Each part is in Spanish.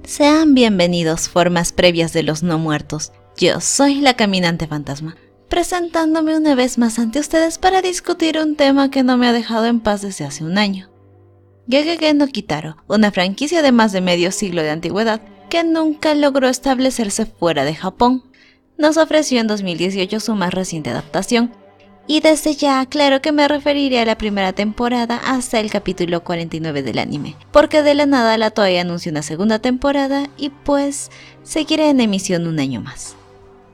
Sean bienvenidos, formas previas de los no muertos. Yo soy la Caminante Fantasma, presentándome una vez más ante ustedes para discutir un tema que no me ha dejado en paz desde hace un año. Gegege no Kitaro, una franquicia de más de medio siglo de antigüedad que nunca logró establecerse fuera de Japón, nos ofreció en 2018 su más reciente adaptación, y desde ya aclaro que me referiré a la primera temporada hasta el capítulo 49 del anime, porque de la nada la Toei anunció una segunda temporada y pues seguiré en emisión un año más.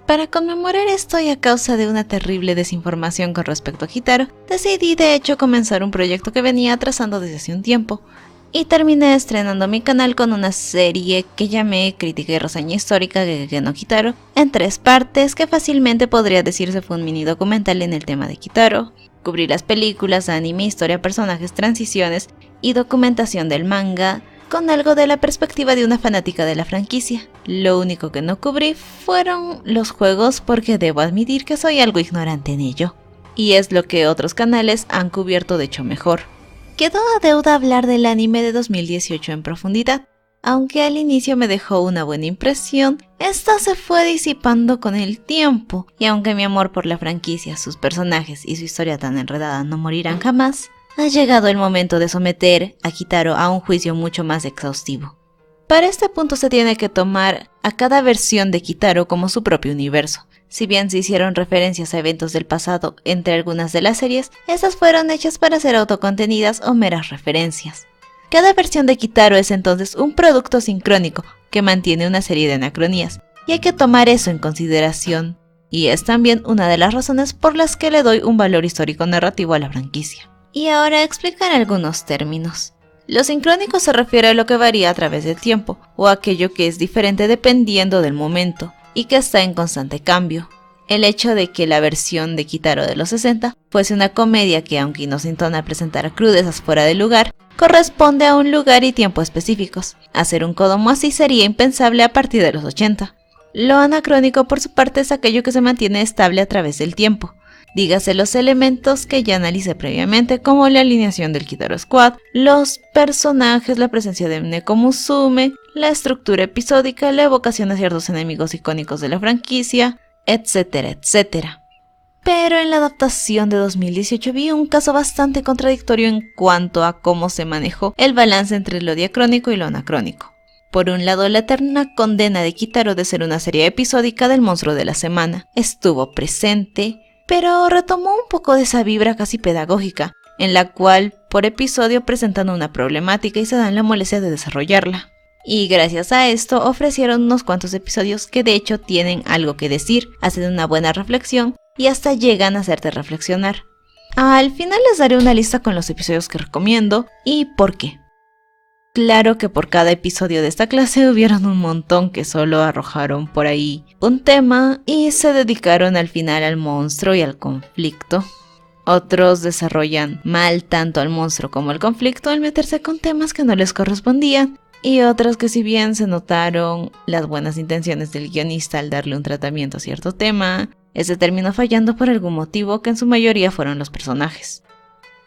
Para conmemorar esto y a causa de una terrible desinformación con respecto a Kitaro, decidí de hecho comenzar un proyecto que venía atrasando desde hace un tiempo, y terminé estrenando mi canal con una serie que llamé Crítica y Reseña Histórica de Gegege no Kitaro, en 3 partes que fácilmente podría decirse fue un mini documental en el tema de Kitaro. Cubrí las películas, anime, historia, personajes, transiciones y documentación del manga, con algo de la perspectiva de una fanática de la franquicia. Lo único que no cubrí fueron los juegos porque debo admitir que soy algo ignorante en ello, y es lo que otros canales han cubierto de hecho mejor. Quedó a deuda hablar del anime de 2018 en profundidad, aunque al inicio me dejó una buena impresión, esta se fue disipando con el tiempo, y aunque mi amor por la franquicia, sus personajes y su historia tan enredada no morirán jamás, ha llegado el momento de someter a Kitaro a un juicio mucho más exhaustivo. Para este punto se tiene que tomar a cada versión de Kitaro como su propio universo. Si bien se hicieron referencias a eventos del pasado entre algunas de las series, estas fueron hechas para ser autocontenidas o meras referencias. Cada versión de Kitaro es entonces un producto sincrónico que mantiene una serie de anacronías, y hay que tomar eso en consideración, y es también una de las razones por las que le doy un valor histórico narrativo a la franquicia. Y ahora explicar algunos términos. Lo sincrónico se refiere a lo que varía a través del tiempo, o aquello que es diferente dependiendo del momento, y que está en constante cambio. El hecho de que la versión de Kitaro de los 60 fuese una comedia que, aunque inocentona presentara crudezas fuera de lugar, corresponde a un lugar y tiempo específicos. Hacer un kodomo así sería impensable a partir de los 80. Lo anacrónico, por su parte, es aquello que se mantiene estable a través del tiempo. Dígase los elementos que ya analicé previamente, como la alineación del Kitaro Squad, los personajes, la presencia de Neko Musume, la estructura episódica, la evocación de ciertos enemigos icónicos de la franquicia, etcétera, etcétera. Pero en la adaptación de 2018 vi un caso bastante contradictorio en cuanto a cómo se manejó el balance entre lo diacrónico y lo anacrónico. Por un lado, la eterna condena de Kitaro de ser una serie episódica del monstruo de la semana estuvo presente, pero retomó un poco de esa vibra casi pedagógica, en la cual por episodio presentan una problemática y se dan la molestia de desarrollarla. Y gracias a esto ofrecieron unos cuantos episodios que de hecho tienen algo que decir, hacen una buena reflexión y hasta llegan a hacerte reflexionar. Al final les daré una lista con los episodios que recomiendo y por qué. Claro que por cada episodio de esta clase hubieron un montón que solo arrojaron por ahí un tema y se dedicaron al final al monstruo y al conflicto. Otros desarrollan mal tanto al monstruo como al conflicto al meterse con temas que no les correspondían, y otros que, si bien se notaron las buenas intenciones del guionista al darle un tratamiento a cierto tema, ese terminó fallando por algún motivo que en su mayoría fueron los personajes.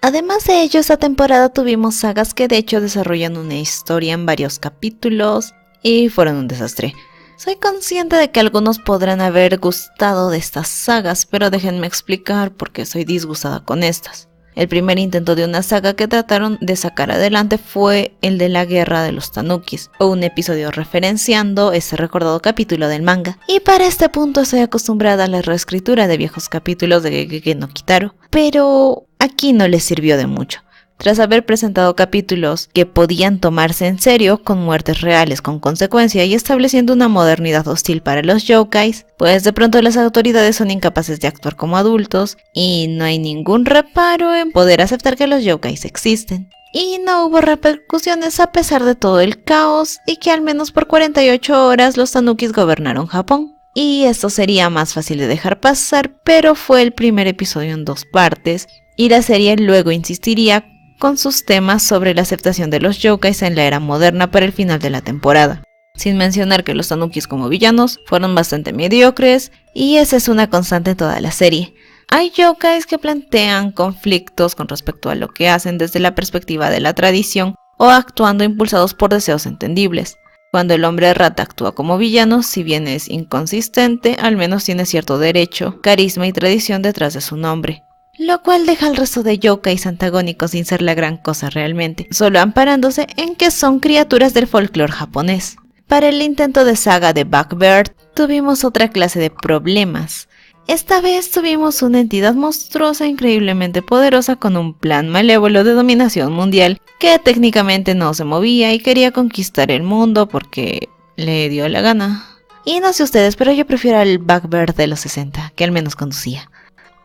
Además de ello, esta temporada tuvimos sagas que de hecho desarrollan una historia en varios capítulos y fueron un desastre. Soy consciente de que algunos podrán haber gustado de estas sagas, pero déjenme explicar por qué soy disgustada con estas. El primer intento de una saga que trataron de sacar adelante fue el de la Guerra de los Tanukis, o un episodio referenciando ese recordado capítulo del manga. Y para este punto estoy acostumbrada a la reescritura de viejos capítulos de Gegege no Kitaro, pero aquí no les sirvió de mucho. Tras haber presentado capítulos que podían tomarse en serio, con muertes reales con consecuencia y estableciendo una modernidad hostil para los yokais, pues de pronto las autoridades son incapaces de actuar como adultos y no hay ningún reparo en poder aceptar que los yokais existen. Y no hubo repercusiones a pesar de todo el caos y que al menos por 48 horas los tanukis gobernaron Japón. Y esto sería más fácil de dejar pasar, pero fue el primer episodio en 2 partes y la serie luego insistiría con sus temas sobre la aceptación de los yokais en la era moderna para el final de la temporada. Sin mencionar que los tanukis como villanos fueron bastante mediocres, y esa es una constante en toda la serie. Hay yokais que plantean conflictos con respecto a lo que hacen desde la perspectiva de la tradición o actuando impulsados por deseos entendibles. Cuando el hombre rata actúa como villano, si bien es inconsistente, al menos tiene cierto derecho, carisma y tradición detrás de su nombre. Lo cual deja al resto de yokais antagónicos sin ser la gran cosa realmente, solo amparándose en que son criaturas del folclore japonés. Para el intento de saga de Bug-Bear, tuvimos otra clase de problemas. Esta vez tuvimos una entidad monstruosa increíblemente poderosa con un plan malévolo de dominación mundial que técnicamente no se movía y quería conquistar el mundo porque le dio la gana. Y no sé ustedes, pero yo prefiero al Bug-Bear de los 60, que al menos conducía.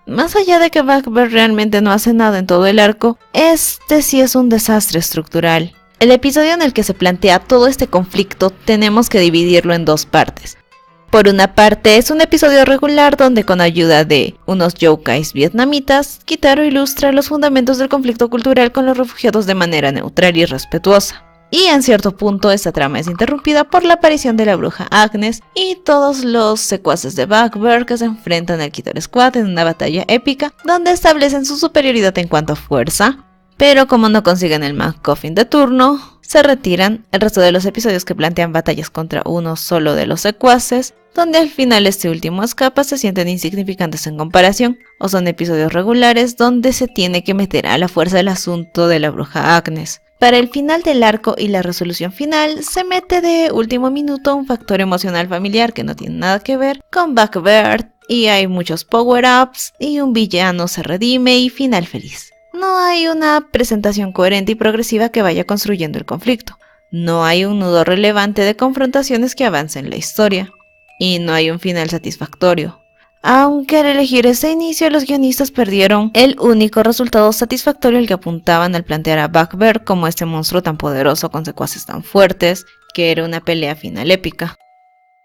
Más allá de que Bug-Bear realmente no hace nada en todo el arco, este sí es un desastre estructural. El episodio en el que se plantea todo este conflicto tenemos que dividirlo en dos partes. Por una parte es un episodio regular donde con ayuda de unos yokais vietnamitas, Kitaro ilustra los fundamentos del conflicto cultural con los refugiados de manera neutral y respetuosa. Y en cierto punto esta trama es interrumpida por la aparición de la bruja Agnes y todos los secuaces de Bug-Bear que se enfrentan al Kitaro Squad en una batalla épica donde establecen su superioridad en cuanto a fuerza. Pero como no consiguen el MacGuffin de turno, se retiran. El resto de los episodios que plantean batallas contra uno solo de los secuaces, donde al final este último escapa, se sienten insignificantes en comparación, o son episodios regulares donde se tiene que meter a la fuerza el asunto de la bruja Agnes. Para el final del arco y la resolución final, se mete de último minuto un factor emocional familiar que no tiene nada que ver con Bug-Bear, y hay muchos power-ups, y un villano se redime y final feliz. No hay una presentación coherente y progresiva que vaya construyendo el conflicto. No hay un nudo relevante de confrontaciones que avancen la historia. Y no hay un final satisfactorio. Aunque al elegir ese inicio, los guionistas perdieron el único resultado satisfactorio al que apuntaban al plantear a Bug-Bear como este monstruo tan poderoso con secuaces tan fuertes, que era una pelea final épica.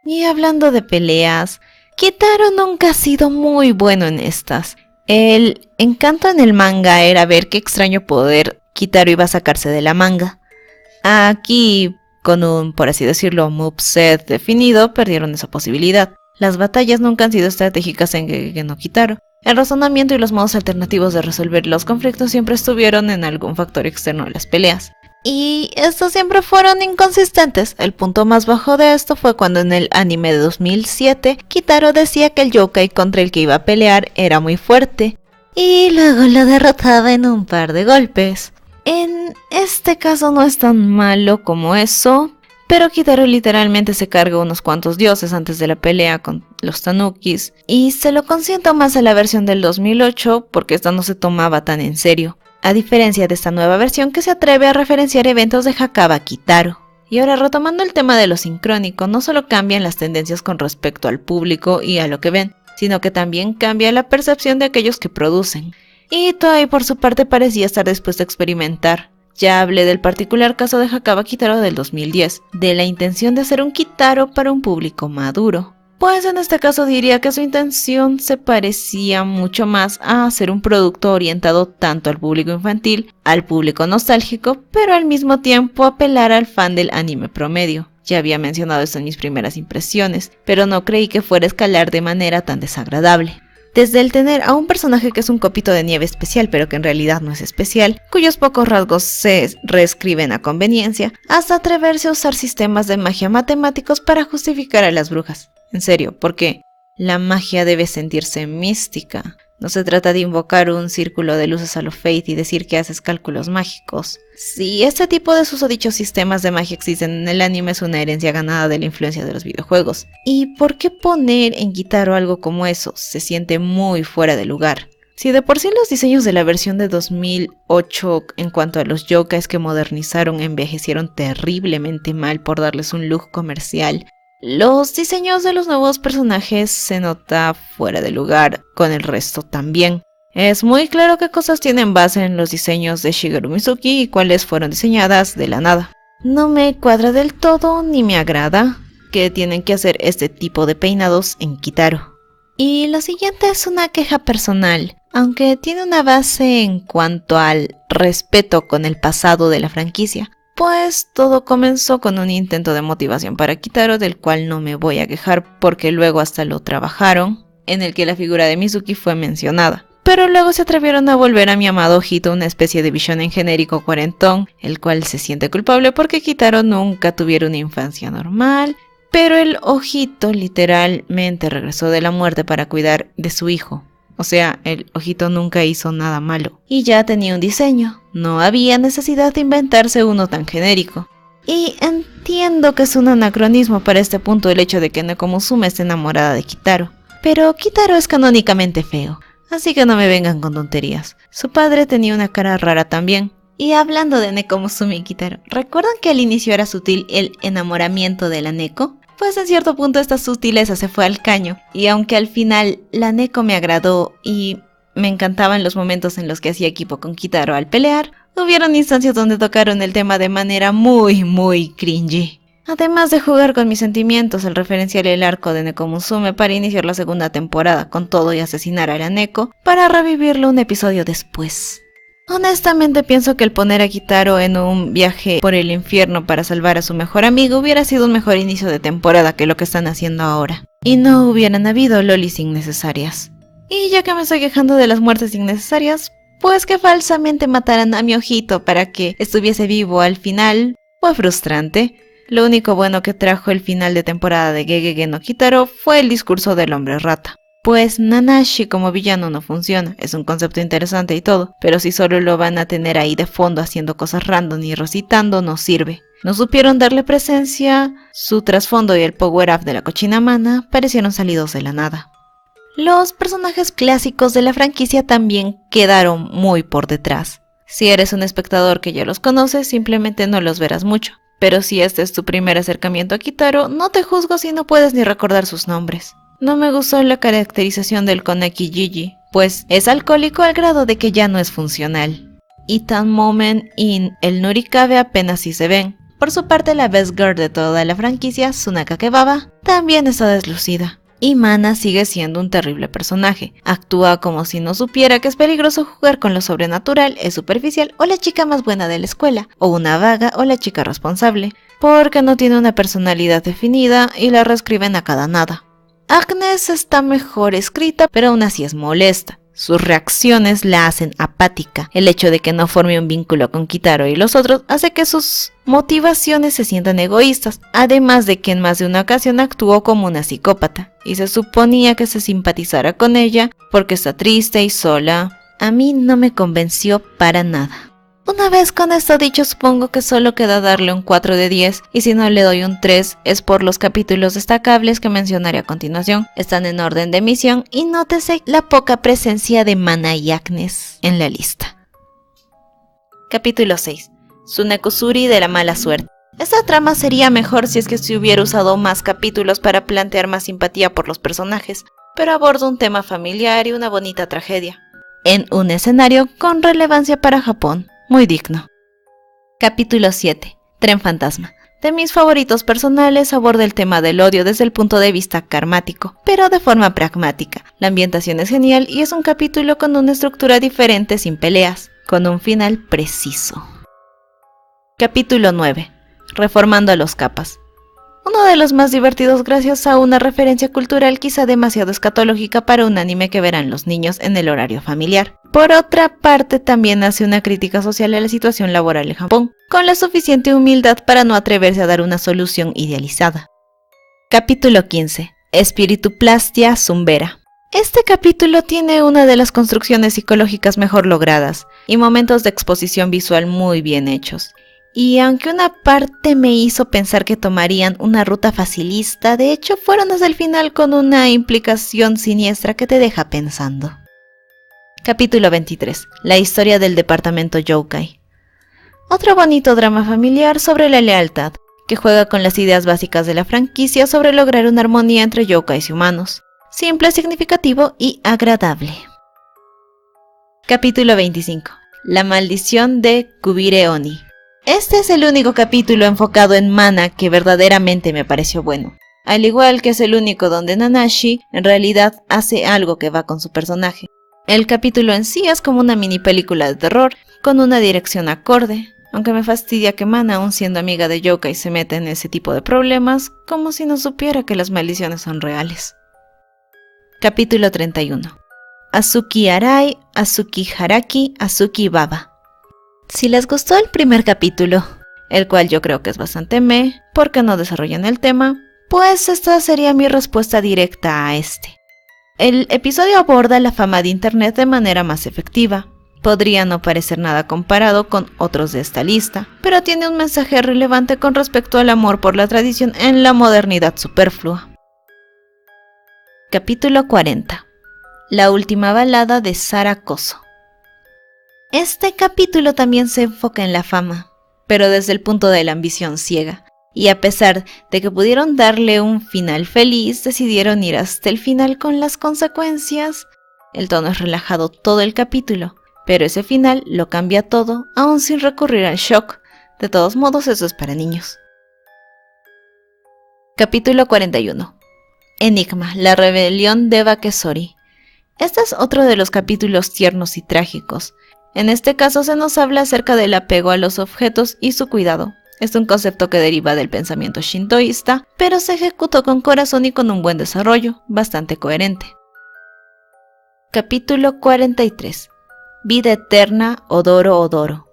Y hablando de peleas, Kitaro nunca ha sido muy bueno en estas. El encanto en el manga era ver qué extraño poder Kitaro iba a sacarse de la manga. Aquí, con un, por así decirlo, moveset definido, perdieron esa posibilidad. Las batallas nunca han sido estratégicas en Gegege no Kitaro. El razonamiento y los modos alternativos de resolver los conflictos siempre estuvieron en algún factor externo a las peleas. Y estos siempre fueron inconsistentes. El punto más bajo de esto fue cuando en el anime de 2007, Kitaro decía que el yokai contra el que iba a pelear era muy fuerte, y luego lo derrotaba en un par de golpes. En este caso no es tan malo como eso, pero Kitaro literalmente se carga unos cuantos dioses antes de la pelea con los tanukis, y se lo consiento más a la versión del 2008 porque esta no se tomaba tan en serio, a diferencia de esta nueva versión que se atreve a referenciar eventos de Hakaba Kitaro. Y ahora, retomando el tema de lo sincrónico, no solo cambian las tendencias con respecto al público y a lo que ven, sino que también cambia la percepción de aquellos que producen. Y Toei por su parte parecía estar dispuesto a experimentar. Ya hablé del particular caso de Hakaba Kitaro del 2010, de la intención de hacer un Kitaro para un público maduro. Pues en este caso diría que su intención se parecía mucho más a hacer un producto orientado tanto al público infantil, al público nostálgico, pero al mismo tiempo apelar al fan del anime promedio. Ya había mencionado esto en mis primeras impresiones, pero no creí que fuera a escalar de manera tan desagradable. Desde el tener a un personaje que es un copito de nieve especial, pero que en realidad no es especial, cuyos pocos rasgos se reescriben a conveniencia, hasta atreverse a usar sistemas de magia matemáticos para justificar a las brujas. En serio, porque la magia debe sentirse mística. No se trata de invocar un círculo de luces a lo Fate y decir que haces cálculos mágicos. Si este tipo de susodichos sistemas de magia existen en el anime, es una herencia ganada de la influencia de los videojuegos. ¿Y por qué poner en Kitaro algo como eso? Se siente muy fuera de lugar. Si de por sí los diseños de la versión de 2008 en cuanto a los yokais que modernizaron envejecieron terriblemente mal por darles un look comercial, los diseños de los nuevos personajes se nota fuera de lugar con el resto también. Es muy claro qué cosas tienen base en los diseños de Shigeru Mizuki y cuáles fueron diseñadas de la nada. No me cuadra del todo ni me agrada que tienen que hacer este tipo de peinados en Kitaro. Y lo siguiente es una queja personal, aunque tiene una base en cuanto al respeto con el pasado de la franquicia. Pues todo comenzó con un intento de motivación para Kitaro, del cual no me voy a quejar porque luego hasta lo trabajaron, en el que la figura de Mizuki fue mencionada. pero luego se atrevieron a volver a mi amado ojito una especie de Bishonen genérico cuarentón, el cual se siente culpable porque Kitaro nunca tuviera una infancia normal, pero el ojito literalmente regresó de la muerte para cuidar de su hijo. O sea, el ojito nunca hizo nada malo. Y ya tenía un diseño. No había necesidad de inventarse uno tan genérico. Y entiendo que es un anacronismo para este punto el hecho de que Nekomusume esté enamorada de Kitaro. Pero Kitaro es canónicamente feo, así que no me vengan con tonterías. Su padre tenía una cara rara también. Y hablando de Nekomusume y Kitaro, ¿recuerdan que al inicio era sutil el enamoramiento de la Neko? Pues en cierto punto esta sutileza se fue al caño, y aunque al final la Neko me agradó y me encantaban los momentos en los que hacía equipo con Kitaro al pelear, hubieron instancias donde tocaron el tema de manera muy cringy. Además de jugar con mis sentimientos al referenciar el arco de Nekomusume para iniciar la segunda temporada con todo y asesinar a la Neko, para revivirlo un episodio después. Honestamente pienso que el poner a Kitaro en un viaje por el infierno para salvar a su mejor amigo hubiera sido un mejor inicio de temporada que lo que están haciendo ahora. Y no hubieran habido lolis innecesarias. Y ya que me estoy quejando de las muertes innecesarias, pues que falsamente mataran a mi ojito para que estuviese vivo al final, fue frustrante. Lo único bueno que trajo el final de temporada de Gegege no Kitaro fue el discurso del hombre rata. Pues Nanashi como villano no funciona, es un concepto interesante y todo, pero si solo lo van a tener ahí de fondo haciendo cosas random y recitando no sirve. No supieron darle presencia, su trasfondo y el power-up de la cochina mana parecieron salidos de la nada. Los personajes clásicos de la franquicia también quedaron muy por detrás. Si eres un espectador que ya los conoce, simplemente no los verás mucho. Pero si este es tu primer acercamiento a Kitaro, no te juzgo si no puedes ni recordar sus nombres. No me gustó la caracterización del Koneki Gigi, pues es alcohólico al grado de que ya no es funcional. Y tan Moment y el Nurikabe apenas si se ven. Por su parte, la best girl de toda la franquicia, Tsunaka Kebaba, también está deslucida. Y Mana sigue siendo un terrible personaje. Actúa como si no supiera que es peligroso jugar con lo sobrenatural, es superficial o la chica más buena de la escuela, o una vaga o la chica responsable, porque no tiene una personalidad definida y la reescriben a cada nada. Agnes está mejor escrita, pero aún así es molesta. Sus reacciones la hacen apática. El hecho de que no forme un vínculo con Kitaro y los otros hace que sus motivaciones se sientan egoístas, además de que en más de una ocasión actuó como una psicópata, y se suponía que se simpatizara con ella porque está triste y sola. A mí no me convenció para nada. Una vez con esto dicho, supongo que solo queda darle un 4 de 10, y si no le doy un 3 es por los capítulos destacables que mencionaré a continuación. Están en orden de emisión y nótese la poca presencia de Mana y Agnes en la lista. Capítulo 6. Tsunekusuri de la mala suerte. Esta trama sería mejor si es que se hubiera usado más capítulos para plantear más simpatía por los personajes, pero aborda un tema familiar y una bonita tragedia, en un escenario con relevancia para Japón. Muy digno. Capítulo 7. Tren fantasma. De mis favoritos personales, aborda el tema del odio desde el punto de vista karmático, pero de forma pragmática. La ambientación es genial y es un capítulo con una estructura diferente sin peleas, con un final preciso. Capítulo 9. Reformando a los kappas. Uno de los más divertidos gracias a una referencia cultural quizá demasiado escatológica para un anime que verán los niños en el horario familiar. Por otra parte, también hace una crítica social a la situación laboral en Japón, con la suficiente humildad para no atreverse a dar una solución idealizada. Capítulo 15. Espirituplastia Zumbera. Este capítulo tiene una de las construcciones psicológicas mejor logradas y momentos de exposición visual muy bien hechos. Y aunque una parte me hizo pensar que tomarían una ruta facilista, de hecho fueron hasta el final con una implicación siniestra que te deja pensando. Capítulo 23. La historia del departamento Youkai. Otro bonito drama familiar sobre la lealtad, que juega con las ideas básicas de la franquicia sobre lograr una armonía entre youkais y humanos. Simple, significativo y agradable. Capítulo 25. La maldición de Kubire Oni. Este es el único capítulo enfocado en Mana que verdaderamente me pareció bueno. Al igual que es el único donde Nanashi en realidad hace algo que va con su personaje. El capítulo en sí es como una mini película de terror, con una dirección acorde, aunque me fastidia que Mana, aun siendo amiga de yokai, se meta en ese tipo de problemas, como si no supiera que las maldiciones son reales. Capítulo 31. Azuki Arai, Azuki Haraki, Azuki Baba. Si les gustó el primer capítulo, el cual yo creo que es bastante porque no desarrollan el tema, pues esta sería mi respuesta directa a este. El episodio aborda la fama de internet de manera más efectiva. Podría no parecer nada comparado con otros de esta lista, pero tiene un mensaje relevante con respecto al amor por la tradición en la modernidad superflua. Capítulo 40. La última balada de Sara Koso. Este capítulo también se enfoca en la fama, pero desde el punto de la ambición ciega, y a pesar de que pudieron darle un final feliz, decidieron ir hasta el final con las consecuencias. El tono es relajado todo el capítulo, pero ese final lo cambia todo, aún sin recurrir al shock. De todos modos, eso es para niños. Capítulo 41. Enigma, la rebelión de Bakesori. Este es otro de los capítulos tiernos y trágicos. En este caso se nos habla acerca del apego a los objetos y su cuidado. Es un concepto que deriva del pensamiento shintoísta, pero se ejecutó con corazón y con un buen desarrollo, bastante coherente. Capítulo 43. Vida eterna, Odoro Odoro.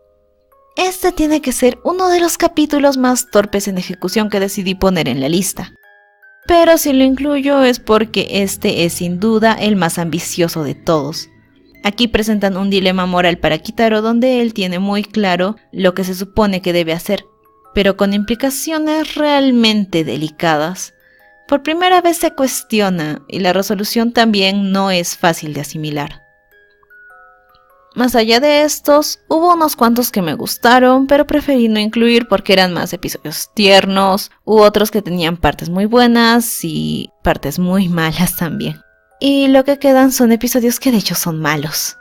Este tiene que ser uno de los capítulos más torpes en ejecución que decidí poner en la lista. Pero si lo incluyo es porque este es sin duda el más ambicioso de todos. Aquí presentan un dilema moral para Kitaro donde él tiene muy claro lo que se supone que debe hacer, pero con implicaciones realmente delicadas. Por primera vez se cuestiona y la resolución también no es fácil de asimilar. Más allá de estos, hubo unos cuantos que me gustaron, pero preferí no incluir porque eran más episodios tiernos, u otros que tenían partes muy buenas y partes muy malas también. Y lo que quedan son episodios que de hecho son malos.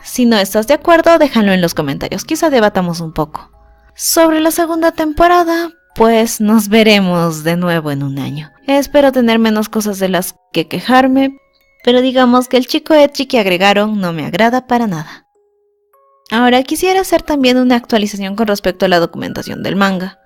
Si no estás de acuerdo, déjalo en los comentarios, quizá debatamos un poco. Sobre la segunda temporada, pues nos veremos de nuevo en un año. Espero tener menos cosas de las que quejarme, pero digamos que el chico ecchi que agregaron no me agrada para nada. Ahora quisiera hacer también una actualización con respecto a la documentación del manga.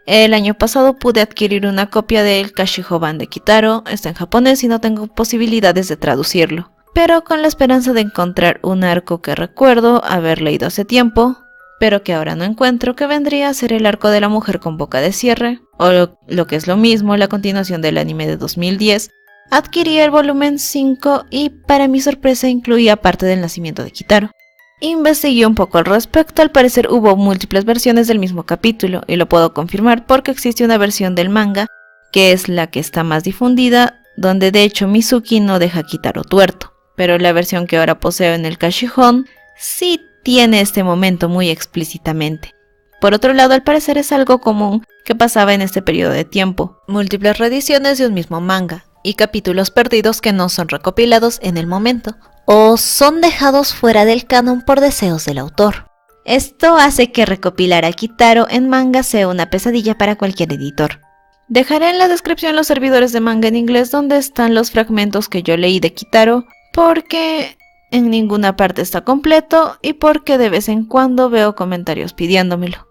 El año pasado pude adquirir una copia del Kashihoban de Kitaro, está en japonés y no tengo posibilidades de traducirlo, pero con la esperanza de encontrar un arco que recuerdo haber leído hace tiempo, pero que ahora no encuentro, que vendría a ser el arco de la mujer con boca de cierre, o lo que es lo mismo, la continuación del anime de 2010, adquirí el volumen 5 y para mi sorpresa incluía parte del nacimiento de Kitaro. Investigué un poco al respecto, al parecer hubo múltiples versiones del mismo capítulo, y lo puedo confirmar porque existe una versión del manga, que es la que está más difundida, donde de hecho Mizuki no deja a Kitaro tuerto, pero la versión que ahora poseo en el Kashihon sí tiene este momento muy explícitamente. Por otro lado, al parecer es algo común que pasaba en este periodo de tiempo, múltiples reediciones de un mismo manga, y capítulos perdidos que no son recopilados en el momento, o son dejados fuera del canon por deseos del autor. Esto hace que recopilar a Kitaro en manga sea una pesadilla para cualquier editor. Dejaré en la descripción los servidores de manga en inglés donde están los fragmentos que yo leí de Kitaro, porque en ninguna parte está completo y porque de vez en cuando veo comentarios pidiéndomelo.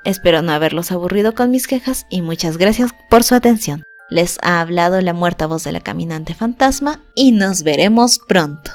Espero no haberlos aburrido con mis quejas y muchas gracias por su atención. Les ha hablado la muerta voz de la caminante fantasma y nos veremos pronto.